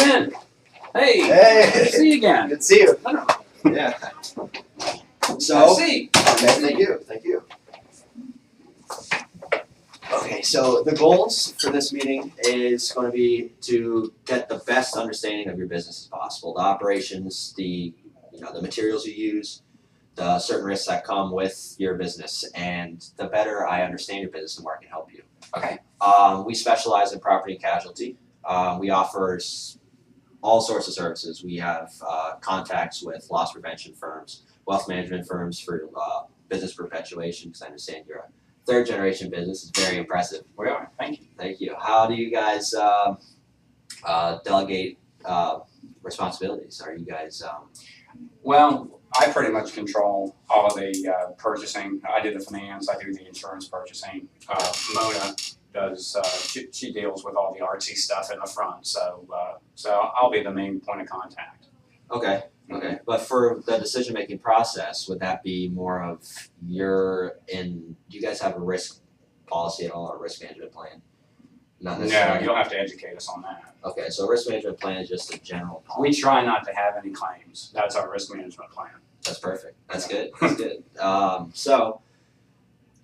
Ben. Hey. Hey. Good to see you again. Good to see you. I don't know. Yeah. So, see. Okay, thank you. Thank you. Okay, so the goals for this meeting is going to be to get the best understanding of your business as possible, the operations, the materials you use, the certain risks that come with your business, and the better I understand your business, the more I can help you. Okay. We specialize in property and casualty. We offer all sorts of services. We have contacts with loss prevention firms, wealth management firms for business perpetuation, because I understand you're a third generation business. Is very impressive. We are. Thank you. Thank you. How do you guys delegate responsibilities? Are you guys Well, I pretty much control all of the purchasing. I do the finance. I do the insurance purchasing. Mona does. She deals with all the artsy stuff in the front. So I'll be the main point of contact. okay? Okay, but for the decision-making process, would that be more of do you guys have a risk policy at all, or a risk management plan? Not No, necessarily. you'll have to educate us on that. Okay, so risk management plan is just a general policy. We try not to have any claims. That's our risk management plan. That's perfect. That's good. That's good. So,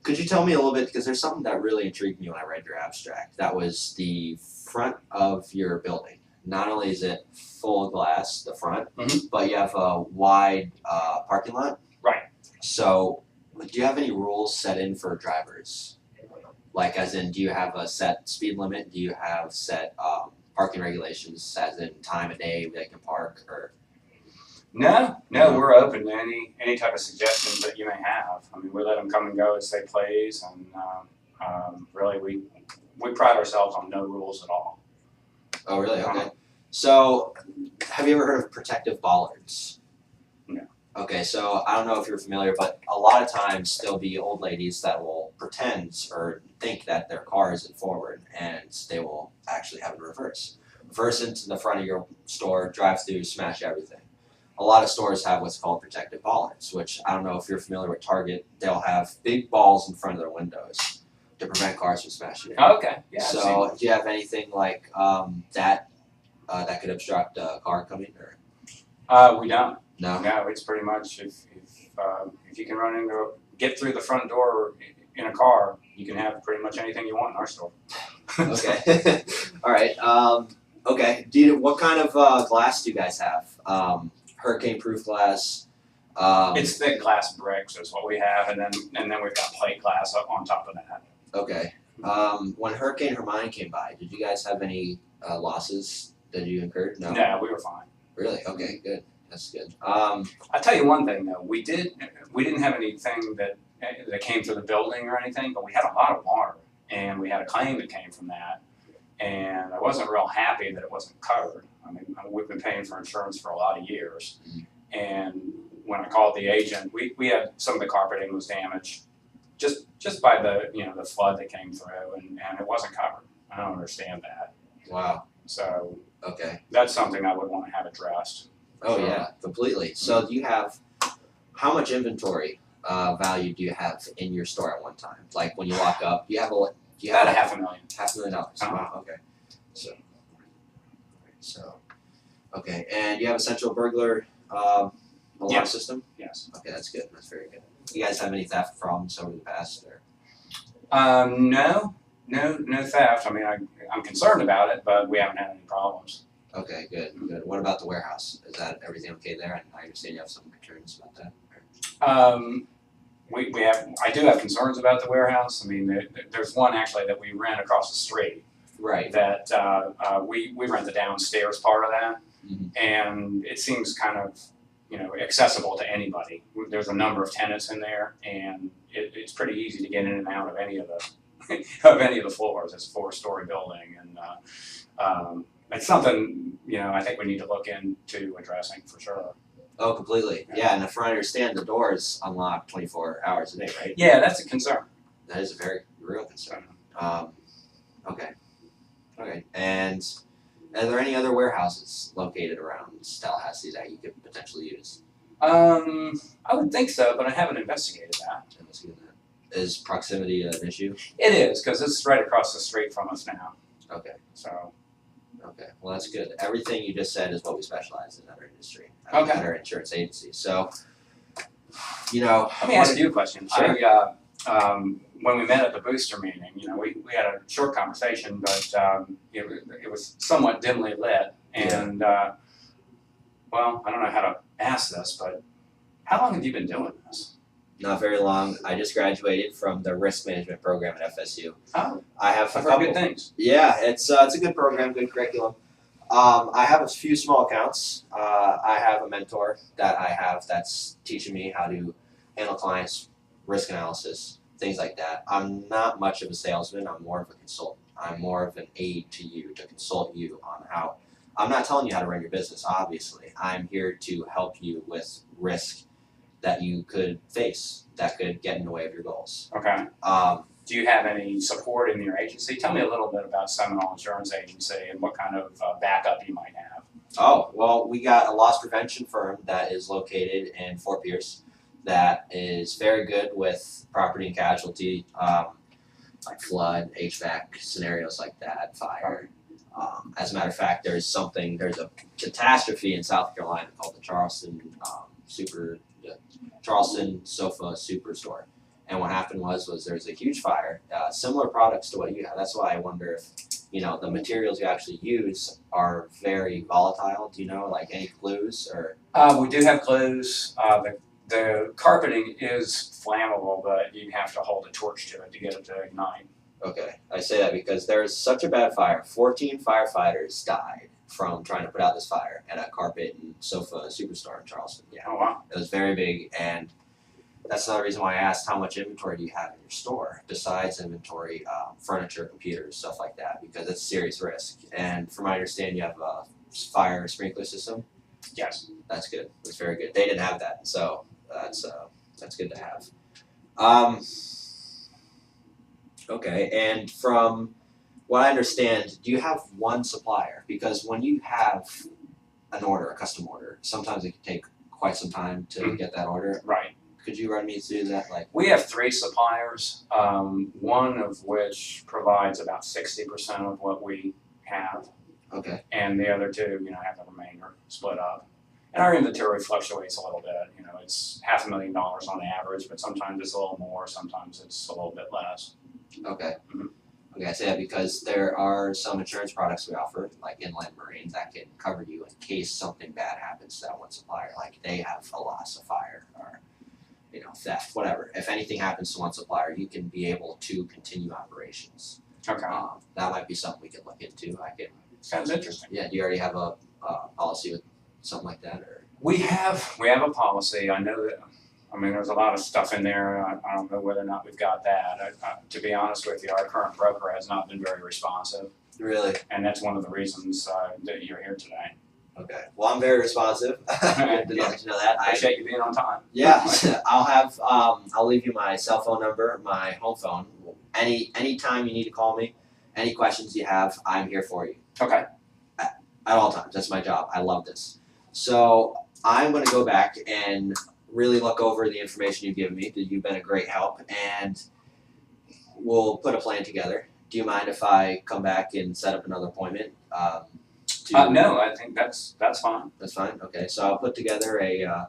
could you tell me a little bit, because there's something that really intrigued me when I read your abstract. That was the front of your building. Not only is it full glass, the front, but you have a wide parking lot. Right. So, do you have any rules set in for drivers? Like, as in, do you have a set speed limit? Do you have set parking regulations, as in time of day they can park, or? No, we're open to any type of suggestions that you may have. I mean, we let them come and go as they please, and really we pride ourselves on no rules at all. Oh, really? Okay. So, have you ever heard of protective bollards? No. Okay, so I don't know if you're familiar, but a lot of times there'll be old ladies that will pretend or think that their car is in forward, and they will actually have it in reverse. Reverse into the front of your store, drive through, smash everything. A lot of stores have what's called protective bollards, which I don't know if you're familiar with Target. They'll have big balls in front of their windows to prevent cars from smashing it. Okay, yeah. So, do you have anything like that could obstruct a car coming, or? We don't. No. No, it's pretty much if you can get through the front door in a car, you can have pretty much anything you want in our store. Okay. All right. Okay. What kind of glass do you guys have? Hurricane-proof glass. It's thick glass bricks is what we have, and then we've got plate glass up on top of that. Okay. When Hurricane Hermione came by, did you guys have any losses that you incurred? No. No, we were fine. Really? Okay. Good. That's good. I'll tell you one thing though. We didn't have anything that came through the building or anything, but we had a lot of water, and we had a claim that came from that, and I wasn't real happy that it wasn't covered. I mean, we've been paying for insurance for a lot of years, and when I called the agent, we had some of the carpeting was damaged, just by the flood that came through, and it wasn't covered. I don't understand that. Wow. So Okay. that's something I would want to have addressed. Oh yeah, completely. So do you have, how much inventory value do you have in your store at one time? Like when you walk up, do you have About $500,000. $500,000. Wow. Okay. So, okay. And you have a central burglar alarm Yes. system? Yes. Okay, that's good. That's very good. You guys have any theft problems over the past? Or? No theft. I mean, I'm concerned about it, but we haven't had any problems. Okay, good. What about the warehouse? Is that everything okay there? And I understand you have some concerns about that. I do have concerns about the warehouse. I mean, there's one actually that we rent across the street. Right. That we rent the downstairs part of that, Mhm. and it seems kind of accessible to anybody. There's a number of tenants in there, and it's pretty easy to get in and out of any of the floors. It's a 4-story building, and it's something I think we need to look into addressing for sure. Oh, completely. Yeah, and if I understand, the door is unlocked 24 hours a day, right? Yeah, that's a concern. That is a very real concern. Okay. Okay. And are there any other warehouses located around Tallahassee that you could potentially use? I would think so, but I haven't investigated that. Is proximity an issue? It is, because it's right across the street from us now. Okay. So, Okay, well, that's good. Everything you just said is what we specialize in our industry, Okay. at our insurance agency. So, you know, Let me ask you a question. Sure. When we met at the booster meeting, we had a short conversation, but it was somewhat dimly lit. And well, I don't know how to ask this, but how long have you been doing this? Not very long. I just graduated from the risk management program at FSU. Oh, I have a I've heard couple. good things. Yeah, it's a good program, good curriculum. I have a few small accounts. I have a mentor that I have that's teaching me how to handle clients, risk analysis, things like that. I'm not much of a salesman. I'm more of a consultant. I'm more of an aid to you to consult you on how. I'm not telling you how to run your business, obviously. I'm here to help you with risk that you could face that could get in the way of your goals. Okay. Do you have any support in your agency? Tell me a little bit about Seminole Insurance Agency and what kind of backup you might have. Oh, well, we got a loss prevention firm that is located in Fort Pierce that is very good with property and casualty, like flood, HVAC scenarios like that, fire. As a matter of fact, there's a catastrophe in South Carolina called the Charleston Sofa Superstore. And what happened was there's a huge fire, similar products to what you have. That's why I wonder if, the materials you actually use are very volatile. Do you know, like any clues or? We do have clues. The carpeting is flammable, but you have to hold a torch to it to get it to ignite. Okay, I say that because there's such a bad fire. 14 firefighters died from trying to put out this fire at a carpet and sofa superstore in Charleston. Yeah, Oh, wow. it was very big, and that's another reason why I asked how much inventory do you have in your store besides inventory, furniture, computers, stuff like that, because it's serious risk. And from my understanding, you have a fire sprinkler system. Yes. That's good. That's very good. They didn't have that, so that's good to have. Okay, and from what I understand, do you have one supplier? Because when you have an order, a custom order, sometimes it can take quite some time to get that order. Right. Could you run me through that? We have 3 suppliers, one of which provides about 60% of what we have, Okay. and the other 2, have the remainder split up. And our inventory fluctuates a little bit. It's $500,000 on average, but sometimes it's a little more, sometimes it's a little bit less. Okay. Mhm. Okay, I say that because there are some insurance products we offer, like Inland Marine, that can cover you in case something bad happens to that one supplier. Like they have a loss, a fire, or theft, whatever. If anything happens to one supplier, you can be able to continue operations. Okay. That might be something we could look into. Sounds interesting. Yeah. Do you already have a policy with something like that, or? We have a policy. I know that. There's a lot of stuff in there. I don't know whether or not we've got that. To be honest with you, our current broker has not been very responsive, Really? and that's one of the reasons that you're here today. Okay. Well, I'm very responsive. Good to let you know that. Appreciate you being on time. Yeah, I'll leave you my cell phone number, my home phone. Any time you need to call me, any questions you have, I'm here for you. Okay. At all times. That's my job. I love this. So I'm going to go back and really look over the information you've given me. You've been a great help, and we'll put a plan together. Do you mind if I come back and set up another appointment? No, I think that's fine. That's fine. Okay, so I'll put together a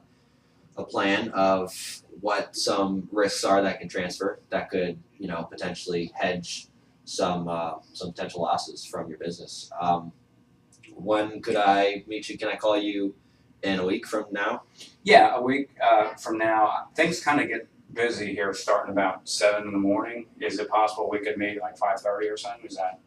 plan of what some risks are that can transfer that could potentially hedge some potential losses from your business. When could I meet you? Can I call you in a week from now? Yeah, a week from now. Things kind of get busy here starting about 7 in the morning. Is it possible we could meet like 5:30 or something? Is that?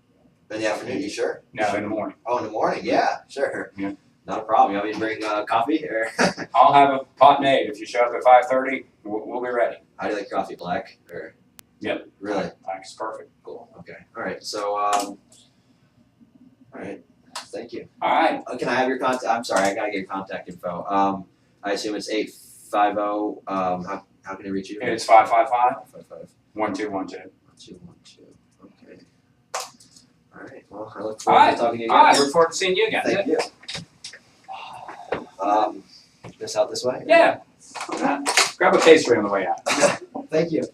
In the afternoon, you sure? No, in the morning. Oh, in the morning? Yeah, sure. Yeah. Not a problem. You want me to bring coffee or? I'll have a pot made. If you show up at 5:30, we'll be ready. How do you like coffee? Black or? Yep. Really? Black is perfect. Cool. Okay. All right. So, all right. Thank you. All right. Can I have your contact? I'm sorry, I gotta get your contact info. I assume it's 850. How can I reach you? It's 555 555 1212. 1212. Okay. All right. Well, I look All forward right. to talking to you All right. again. Look forward to seeing you again. Thank you. This out this way? Yeah. Grab a pastry on the way out. Thank you.